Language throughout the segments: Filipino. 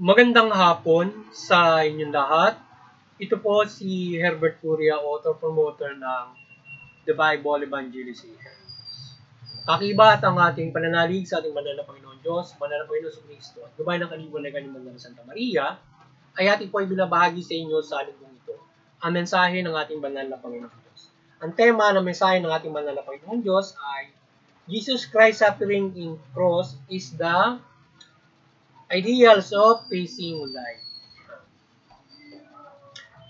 Magandang hapon sa inyong lahat. Ito po si Herbert Curia, author-promoter ng The Bible Evangelization. Kakibat ang ating pananalig sa ating banal na Panginoon Diyos, banal na Panginoon Kristo, at gabay ng kaliwanagan ng banal na Santa Maria, ay ating po ay binabahagi sa inyo sa linggong ito, ang mensahe ng ating banal na Panginoon Diyos. Ang tema ng mensahe ng ating banal na Panginoon Diyos ay Jesus Christ suffering in cross is the ideals of facing life.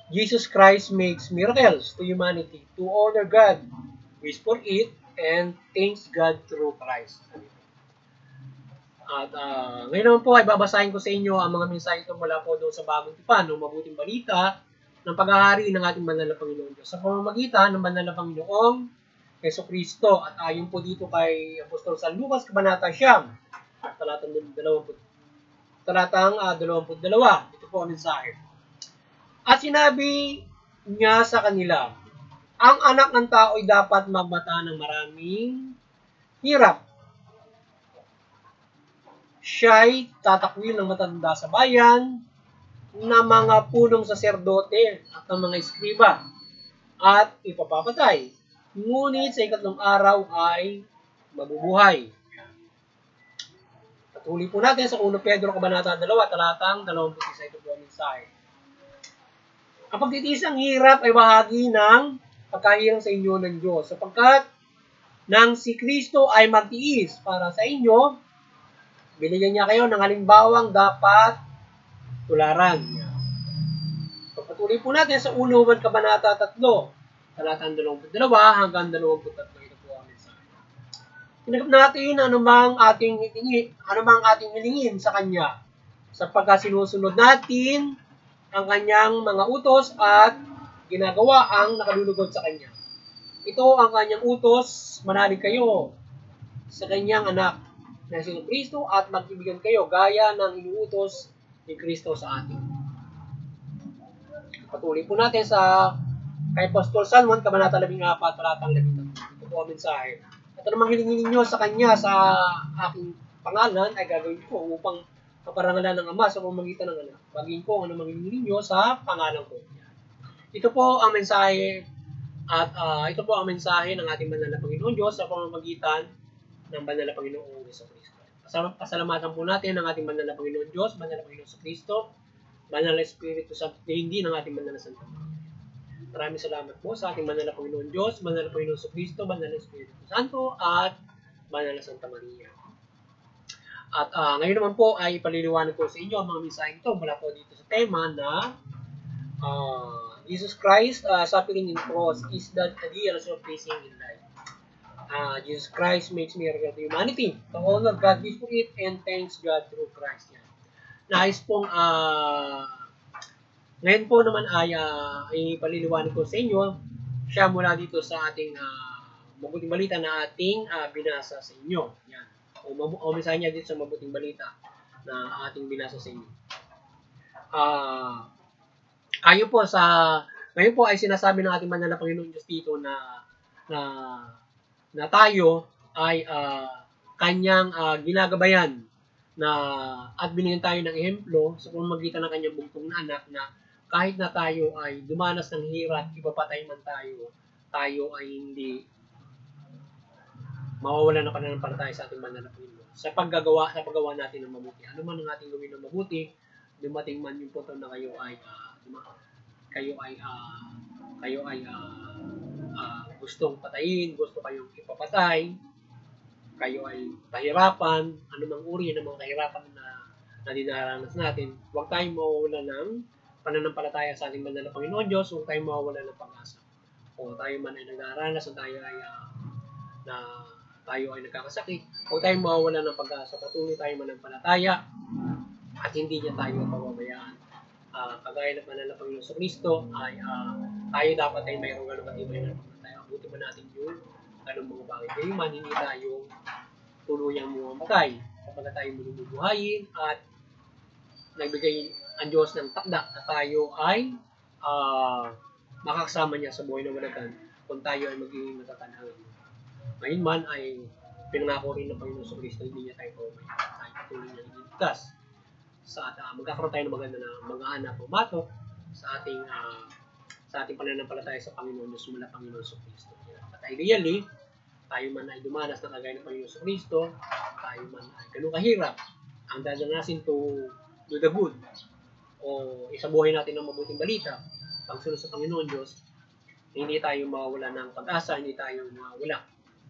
Jesus Christ makes miracles to humanity to honor God, wish for it, and thanks God through Christ. At ngayon naman po ay babasahin ko sa inyo ang mga mensahe ito mula po doon sa Bagong Tipan, ng mabuting balita ng paghahari ng ating banal na Panginoon Diyos sa pamamagitan ng banal na Panginoong Hesus Kristo. At ayon po dito kay Apostol San Lucas, Kabanata 9, talatang 22. Ito po ang mensahe. At sinabi niya sa kanila, ang anak ng tao ay dapat magbata ng maraming hirap. Siya'y tatakwil ng matanda sa bayan, na mga punong saserdote at ng mga eskriba, at ipapapatay. Ngunit sa ikatlong araw ay mabubuhay. Patuloy po natin sa 1 Pedro Kabanata 2, talatang 21. Ito po ang mensahe. Ang pagtitiis ng hirap ay bahagi ng pagkahirang sa inyo ng Diyos, sapagkat nang si Kristo ay magtiis para sa inyo, binigyan niya kayo ng halimbawang dapat tularan. Pagpatuloy po natin sa 1 Kabanata 3, talatang 22 hanggang 23. Ito po ang mensahe. Tinanggap natin anumang ating hilingin sa Kanya, sapagkat sinusunod natin ang Kanyang mga utos at ginagawa ang nakalulugod sa Kanya. Ito ang Kanyang utos, manalig kayo sa Kanyang anak na si Kristo at magkaibigan kayo gaya ng inuutos ni Kristo sa atin. Patuloy po natin sa kay Apostol San Juan, Kabanata 14, talatang 13. Ito po ang mensahe. At anumang hilingin ninyo sa Kanya sa aking pangalan ay gagawin ko upang kaparangalan ng Ama sa pamamagitan ng anak. Bagin ko ano hilingin ninyo sa pangalan ko. Ito po ang mensahe at ito po ang mensahe ng ating banal na Panginoon Diyos sa pamamagitan ng banal na Panginoong Hesus Kristo. Pasalamatan po natin ang ating banal na Panginoon Diyos, banal na Panginoon Hesus Kristo, banal na Espiritu Santo, hindi ng ating banal na Santa Maria. Maraming salamat po sa ating banal na Panginoon Diyos, banal na Panginoon Hesus Kristo, banal na Espiritu Santo, at banal na Santa Maria. At ngayon naman po ay paliliwanag ko sa inyo ang mga mensahe ito mula po dito sa tema na Jesus Christ suffering in cross is the ideals of facing in life. Jesus Christ makes miracle to humanity to honor God, wish for it, and thanks God through Christ. Yan. Nais pong ngayon po naman ay paliliwanag ko sa inyo siya mula dito sa ating mabuting balita na ating binasa sa inyo. Yan. O mensahe niya dito sa mabuting balita na ating binasa sa inyo. Ngayon po ay sinasabi ng ating banal na Panginoon Diyos dito na tayo ay kanyang ginagabayan at binigyan tayo ng ehemplo sa pamamagitan ng kanyang bugtong na anak na kahit na tayo ay dumanas ng hirap, ipapatay man tayo ay hindi mawawalan ng pananampalataya sa ating banal na Panginoon. Sa paggawa natin ng mabuti. Ano man ang ating gawin ng mabuti, dumating man yung punto na kayo ay gustong patayin, gusto kayong ipapatay, kayo ay pahirapan, anumang uri ng mga kahirapan na dinaranas natin, huwag tayong mawawala ng pananampalataya sa ating banal na Panginoon Diyos, huwag tayong mawawala ng pag-asa. O tayo man ay nagdaranas, o tayo ay nagkakasakit, huwag tayong mawawala ng pag-asa, patuloy tayong manampalataya at hindi niya tayo pababayaan. Kagaya ng banal na Panginoon sa Kristo ay tayo dapat ay mayroong ganong katibay na tayo. Abuti ba natin yung ganong mga bagay? Kayo man, hindi tayo tuluyang mamamatay kapag tayo mabubuhayin at nagbigay ang Diyos ng takda na tayo ay makakasama niya sa buhay na walagan kung tayo ay magiging matatanawan. Ngayon man ay pinangako rin ng Panginoon sa Kristo, hindi niya tayo pababayaan. Tayo patuloy niya iligtas magkakaroon tayo ng maganda na mga anak o mato sa ating pananampalataya sa Panginoon Diyos mula Panginoon sa Kristo. At ideally, tayo man ay dumanas na kagaya ng Panginoon sa Kristo, tayo man ay ganun kahirap, ang dadanasin to do the good, o isabuhay natin ng mabuting balita, pagsunod sa Panginoon Diyos, hindi tayo mawawala ng pag-asa, hindi tayo mawawala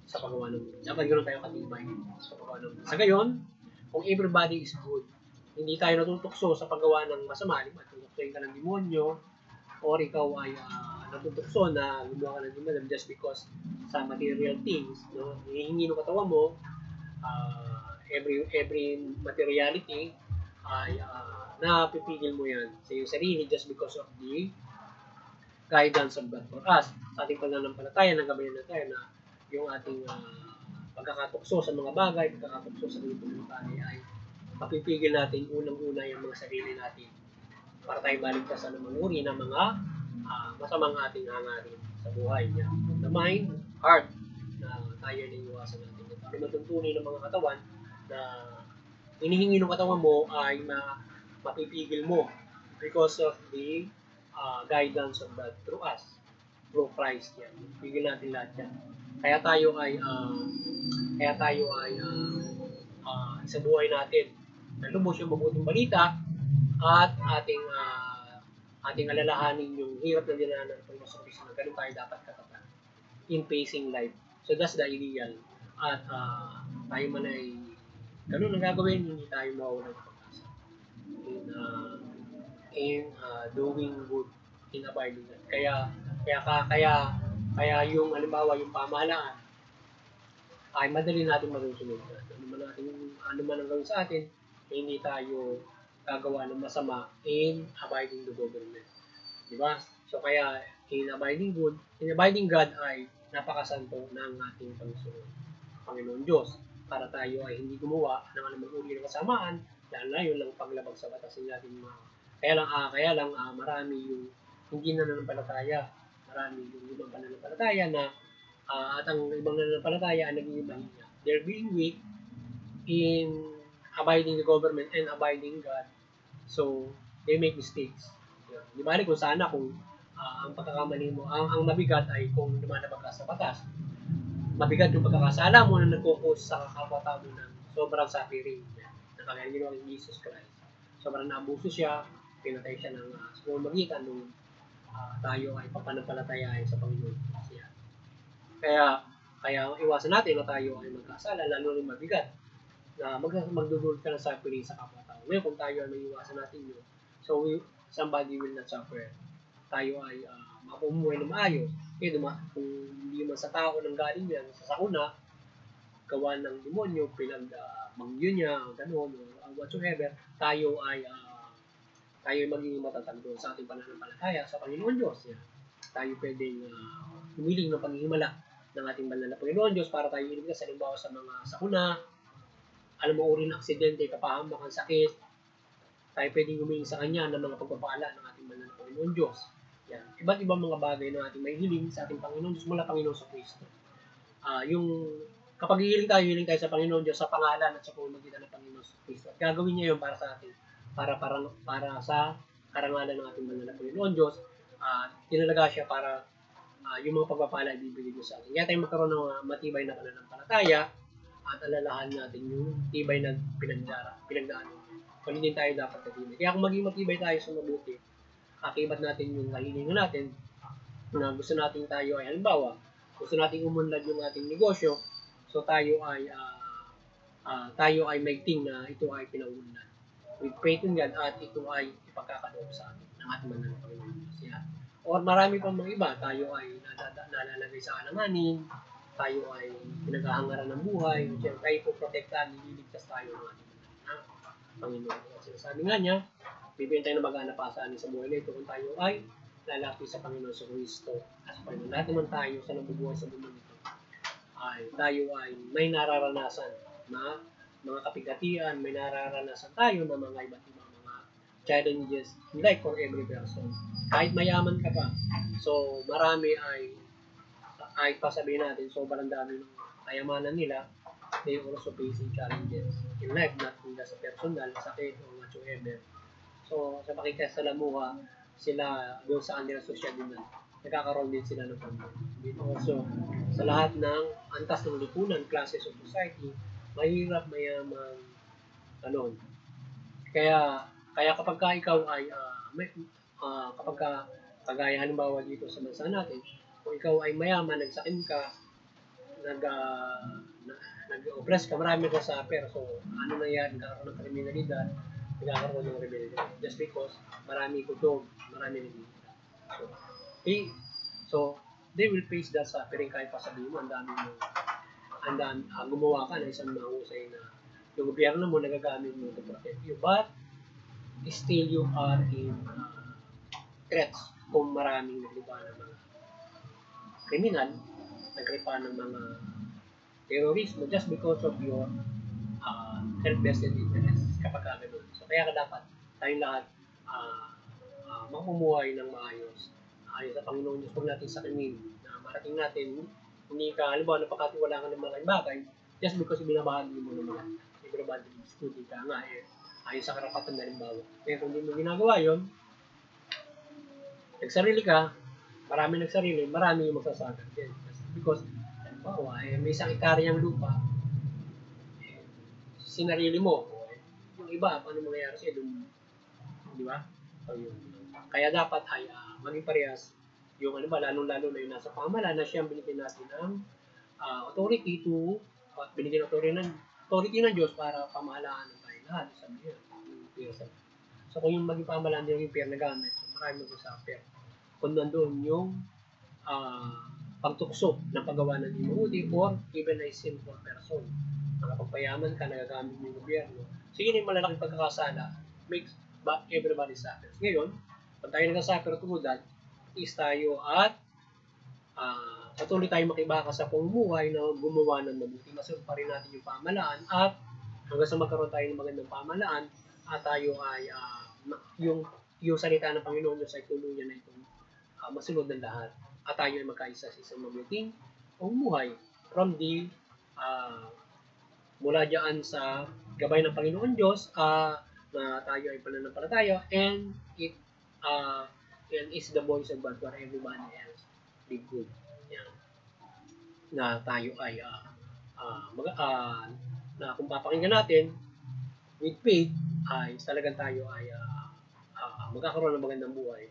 sa paggawa ng mundo. Dapat ganoon tayo katibay sa paggawa ng mundo. Sa gayon, kung everybody is good, hindi tayo natutukso sa paggawa ng masama, di ba? Tutuksoin ka ng demonyo, or ikaw ay natutukso na gumawa ka ng demonyo just because sa material things, no? Hihingi ng katawan mo, every materiality ay napipigil mo yan sa iyong sarili just because of the guidance of God for us. Sa ating pananampalataya, nagabayan na tayo na yung ating pagkakatukso sa mga bagay, pagkakatukso sa mga bagay ay mapipigil natin unang-una yung mga sarili natin para tayo baligtasan ng manuri ng mga masamang ating hangarin sa buhay niya. The mind, heart, na tayo naiiwasan natin. Para matuntunin ng mga katawan na hinihingi ng katawan mo ay mapipigil mo because of the guidance of God through us, through Christ yan. Pigil natin lahat yan. Kaya tayo ay sa buhay natin nalubos yung mabuting balita at ating alalahanin yung hirap na dinaanan ng Panginoon sa Kristo na ganun tayo dapat katapat in facing life. So that's the ideal. At tayo man ay ganun ang gagawin, hindi tayo mawawala ng pag-asa in doing good, in abiding God. Kaya yung halimbawa yung pamahalaan ay madali natin masunod. Ano man ang gawin sa atin, hindi tayo gagawa ng masama in abiding the government. Di ba? So kaya in abiding God ay napakasanto ng ating Panginoon Diyos para tayo ay hindi gumawa ng anumang uri ng kasamaan, lalo na yun lang paglabag sa batas ng ating mga. Kaya lang marami yung hindi nananampalataya, marami yung ibang pananampalataya na at ang ibang nananampalataya ay naging mahiya. They're being weak in abiding the government and abiding God. So, they make mistakes. Di ba kung sana kung ang pagkakamali mo, ang mabigat ay kung lumalabag ka sa batas. Mabigat yung pagkakasala mo na nagpo-cause sa kapwa-tao mo ng sobrang suffering na kagaya ginawa ni Jesus Christ. Sobrang naabuso siya, pinatay siya ng magitan nung tayo ay papanapalatayain sa Panginoon. Kaya iwasan natin na tayo ay magkasala, lalo rin mabigat na magdudulot ka ng suffering sa kapwa-tao. Ngayon, kung tayo ay may iwasan natin yun, so somebody will not suffer. Tayo ay makumuhay na maayos. Kung hindi man sa tao nang galing yan, sa sakuna, gawa ng demonyo, pinag-mangyo niya, gano'n, or whatsoever, tayo ay magiging matatag doon sa ating pananampalataya sa Panginoon Diyos. Yan. Tayo pwedeng humiling ng panghihimala ng ating banal na Panginoon Diyos para tayo iligtas, halimbawa sa mga sakuna, alam mo uri ng aksidente, kapahamak, ang sakit, tayo pwedeng humiling sa Kanya ng mga pagpapala ng ating banal na Panginoon Diyos. Yan. Iba't ibang mga bagay na ating may hiling sa ating Panginoon Diyos mula Panginoon sa Kristo. Kapag hiling tayo sa Panginoon Diyos sa pangalan at sa pamamagitan ng Panginoon sa Kristo. At gagawin niya yun para sa atin, para sa karangalan ng ating banal na Panginoon Diyos. Tinalaga siya para yung mga pagpapala ibibigay mo sa atin. Kaya tayo magkaroon ng matibay na pananampalataya at alalahan natin yung tibay na pinagdaanan. Kung hindi tayo dapat matibay. Kaya kung maging matibay tayo sa mabuti, akibat natin yung kahilingan natin na gusto natin tayo ay halimbawa, gusto nating umunlad yung ating negosyo, so tayo ay maigting na ito ay pinauunlad. With faith in God at ito ay ipagkakaloob sa atin ng ating banal na Panginoon Diyos. Yeah. Or marami pang mga iba, tayo ay nalalagay sa alanganin, tayo ay pinaghahangaran ng buhay, tayo po protektahan, nililigtas tayo ng ating Panginoon. Kasi sabi nga niya, bibigyan tayo ng magana pasaan sa buhay na ito kung tayo ay lalapit sa Panginoon sa Kristo. At pag lahat naman tayo sa nabubuhay sa mundo nito, ay tayo ay may nararanasan na mga kapigatian, may nararanasan tayo na mga iba't ibang mga challenges like for every person. Kahit mayaman ka pa, so marami ay pasabihin natin, sobrang dami ng kayamanan nila, they also facing challenges in life, not just personal, sakit, or whatsoever. So, sa pakikasalamuha, sila doon sa kanilang sosyalidad, nagkakaroon din sila ng pamilya. Also, sa lahat ng antas ng lipunan, classes of society, mahirap, mayaman, ano. Kaya kapag ka ikaw ay, kapag ka, kagaya halimbawa dito sa bansa natin, kung ikaw ay mayaman, nagsakim ka, nag-oppress ka, marami ka sa suffer. So, ano nangyari? Nagkakaroon ng kriminalidad, nagkakaroon ng rebellion. Just because marami kutog, marami nagigita. So, they will face that suffering kahit pa sabihin mo, ang dami gumawa ka ng isang mahusay na yung gobyerno mo nagagamit mo to protect you. But, still you are in threats kung maraming naglipa ng mga kriminal, nagripa ng mga terrorismo just because of your self-vested interests kapag gano'n. So, kaya dapat tayong lahat mamumuhay ng maayos. Ayon sa Panginoon Diyos, huwag natin sakinin na marating natin, hindi ka, halimbawa, napakatiwala ka ng mga bagay just because binabahagi mo ng mga ibabahagi mo, hindi ka nga, ayon sa karapatan na halimbawa. Kaya kung hindi mo ginagawa yun, nagsarili ka, marami nagsarili, marami yung magsasagad din. Because, halimbawa, may isang ekaryang lupa, sinarili mo, yung iba, paano mangyayari siya, di ba? So, kaya dapat ay maging parehas yung ano ba, lalong-lalo na yung nasa pamahalaan na siyang binigyan natin ng authority to, binigyan authority ng Diyos para pamahalaan ng tayo lahat. Sabi niya, so kung yung maging pamahalaan din yung pera na gamit, so marami mag-suffer. Kung nandun yung pagtukso ng paggawa ng imabuti or even a sinful person. Nakapagpayaman ka, nagagamit mo yung gobyerno. Sige na yung malalaking pagkakasala, makes but everybody suffers. Ngayon, pag tayo nag-suffer through that, is tayo at patuloy tayo makibaka sa pamumuhay na gumawa ng mabuti. Masunod pa rin natin yung pamahalaan at hanggang sa magkaroon tayo ng magandang pamahalaan at tayo ay yung salita ng Panginoon Diyos ay tuluyan na itong masunod ng lahat at tayo ay magkaisa sa isang mabuting pamumuhay from the mula dyan sa gabay ng Panginoon Diyos na tayo ay pananampalataya and it and is the voice of God for everybody else be good. Yan. Na tayo ay na kung papakinggan natin with faith ay talagang tayo ay magkakaroon ng magandang buhay.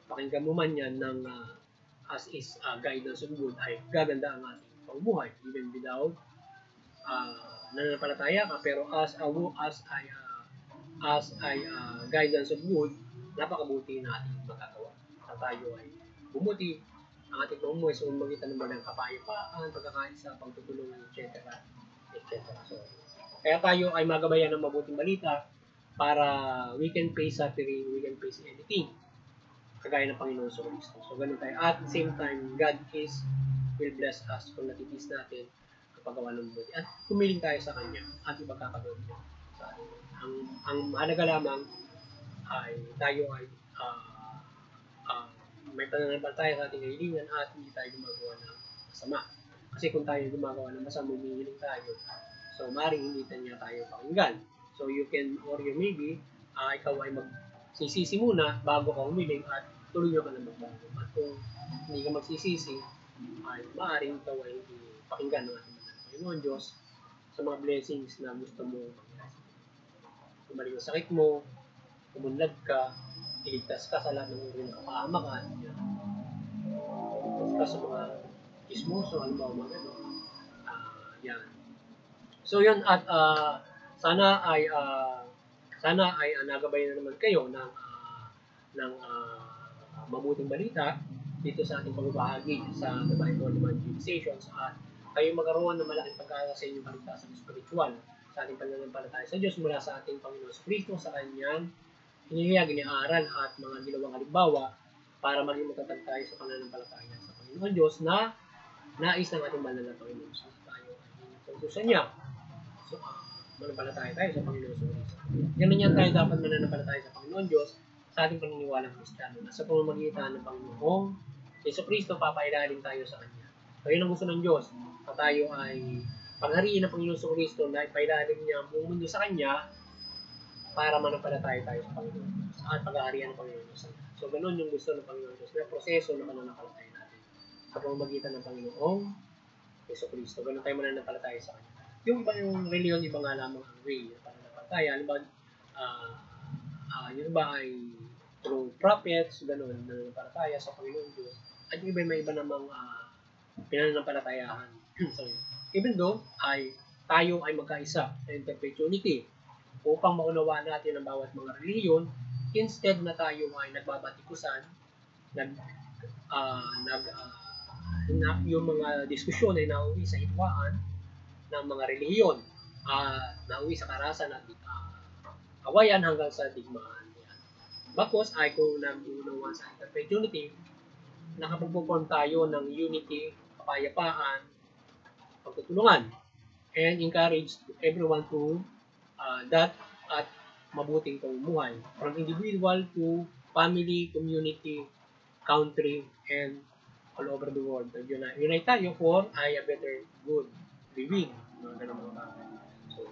Pakinggan mo man yan ng as is guidance of good ay gaganda ang ating pamumuhay even without nananampalataya ka pero as guidance of good napakabuti na ating magagawa. At tayo ay bumuti ang ating pamumuhay sa umagitan ng mga kapayapaan, pagkakaisa, pagtutulungan, etc. So, kaya tayo ay magabayan ng mabuting balita para we can face suffering, we can face anything kagaya ng Panginoon sa Kristo. So, ganun tayo. At the same time, God will bless us kung natipis natin kapag gawa ng mabuti. At kumiling tayo sa Kanya at ipagkakagawin niya sa atin. Ang mahalaga lamang ay tayo ay may pananampalataya sa ating kahilingan at hindi tayo gumagawa ng masama. Kasi kung tayo gumagawa ng masama, humihiling tayo. So, maaaring hindi niya tayo pakinggan. So, you can, or you maybe, ikaw ay magsisisi muna bago ka humiling at tuloy ka na magbago. At kung hindi ka magsisisi, ay maaaring ikaw ay hindi pakinggan ng ating Panginoon Diyos sa mga blessings na gusto mo mangyari. Kumalik ang sakit mo, kumunlad ka, iligtas ka sa lahat ng uri ng kapahamakan, iligtas ka sa mga chismoso, halimbawa mga gano'n. Yan. So yun, at sana ay nagabay na naman kayo ng mabuting balita dito sa ating pagbabahagi sa The Bible Evangelizations at kayo magkaroon ng malaking pag-asa sa inyong kaligtasan spiritual sa ating pananampalataya sa Diyos mula sa ating Panginoon Kristo sa Kanyang hinihiyag, iniaral at mga ginawang halimbawa para maging matatag tayo sa pananampalataya sa Panginoon Diyos na nais ng ating banal na Panginoon. So, tayo ay pagkusan niya. So, mananampalataya tayo sa Panginoon Diyos. Ganun yan tayo dapat mananampalataya sa Panginoon Diyos sa ating paniniwalang Kristiyano na sa pamamagitan ng Panginoong Yesu Kristo, papailalim tayo sa Kanya. So, yun ang gusto ng Diyos na tayo ay pangharian ng Panginoon Kristo na ipailalim niya ang buong mundo sa Kanya para manampalataya tayo sa Panginoon Diyos at paghaharian ng Panginoon Diyos. So, ganun yung gusto ng Panginoon Diyos na proseso na mananampalataya natin sa pamamagitan ng Panginoong Yesu Kristo. Ganun tayo mananampalataya sa Kanya. Yung iba yung reliyon, iba nga lamang ang way na pananampalataya. Ano ba, yung iba ay through prophets, ganun, nananampalataya sa Panginoon Diyos. At yung iba may iba namang pinananampalatayahan. So, even though tayo ay magkaisa sa interfaith unity upang maunawaan natin ang bawat mga reliyon, instead na tayo ay nagbabatikusan, yung mga diskusyon ay nauwi sa hitwaan ng mga reliyon, nauwi sa karahasan at kawayan hanggang sa digmaan. Bakos ay kung nag-unawa sa interfaith unity, nakapagpuform tayo ng unity, kapayapaan, pagtutulungan, and encourage everyone to that at mabuting pamumuhay. From individual to family, community, country, and all over the world. Unite tayo for a better good living. Mga ganun mga bagay. So,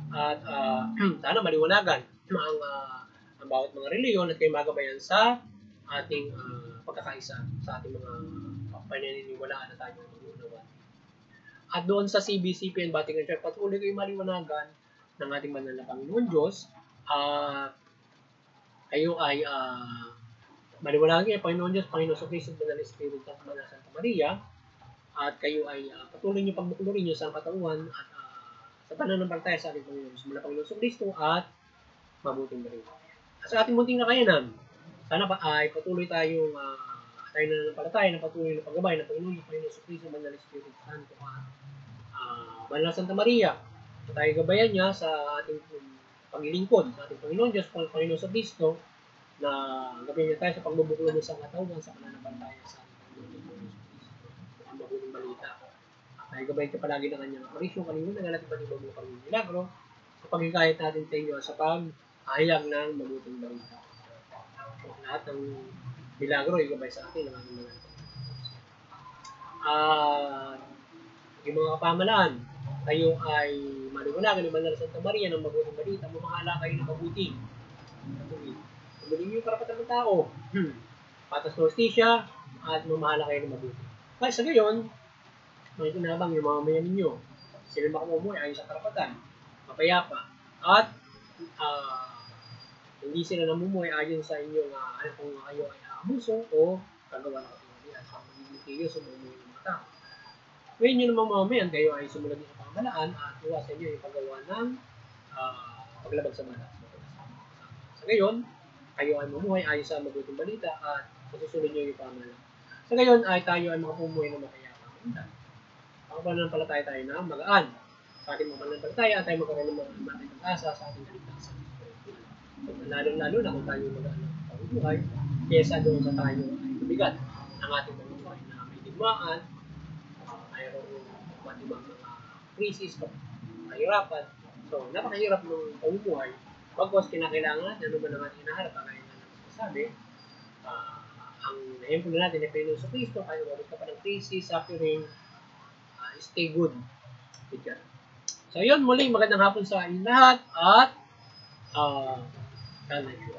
at sana maliwanagan ang bawat mga reliyon at kayo magabayan sa ating pagkakaisa, sa ating mga pananiniwalaan na tayo mag-unawa. At doon sa CBCP and Vatican Church, patuloy kayo maliwanagan ng ating banal na Panginoon Diyos. Kayo ay maliwanagan kayo, Panginoon Diyos, Panginoon sa Kristo, Banal na Espiritu, at Banal na Santa Maria. At kayo ay patuloy niyo pagbukulorin niyo sa katawan at sa pananampalataya sa ating Panginoon Diyos, Panginoon sa Kristo, at mabuting balita. At sa ating munting nakayanan, sana pa ay patuloy tayong tayo na nanampalataya na patuloy na paggabay ng Panginoon sa Kristo, Banal na Espiritu Santo, at Banal na Santa Maria. At tayo gabayan niya sa ating paglilingkod sa ating Panginoon Diyos, Panginoon sa Kristo, na gabayan niya tayo sa pagbubuklod sa katawan sa pananampalataya sa ating Panginoon Diyos Kristo, ang mabuting balita. At tayo gabayan ka palagi ng kanyang aparisyon, kalimutan na natin panibang mga pag-milagro sa pagkikayat natin sa inyo sa paghahayag ng mabuting balita. Lahat ng milagro ay gabay sa atin ng ating mga yung mga kapamalaan, kayo ay maliwanagan ng Banal na Santa Maria ng mabuting balita, mamahala kayo ng mabuti. Tumuloy yung karapatan ng tao, patas na hustisya, at mamahala kayo ng mabuti. Kaya sa gayon, may tinabang yung mamamayan ninyo. Sila makamumuhay ayon sa karapatan, mapayapa, at hindi sila namumuhay ayon sa inyong kung kayo ay abuso o kagawa ng katingali sa magiging tiyo sa mamumuhay ng mga tao. Ngayon nyo naman mamamayan, kayo ay sumunod sa pamahalaan at iwasan nyo yung paggawa ng paglabag sa batas. Sa gayon, kayo ay mamuhay ayon sa mabuting balita at masusunod nyo yung pamahalaan. Sa gayon ay tayo ay makapumuhay ng mapayapa. Makapananampalataya tayo na magaan sa ating makapananampalataya at tayo magkaroon ng mga pag-asa sa ating kaligtasan. Lalo-lalo na kung tayo magaan ng pamumuhay, kesa doon sa tayo ay mabigat ng ating pamumuhay na may digmaan, mayroong ibang mga krisis, kahirapan. So, napakahirap ng pamumuhay. Pagkos kinakailangan natin, ano ba naman hinaharap, kaya nga nasasabi, ang na-employ natin ay Panginoon sa Kristo, kaya wala ka pa ng krisis, suffering, stay good with God. So, yun, muli, magandang hapon sa inyo lahat, at God bless you.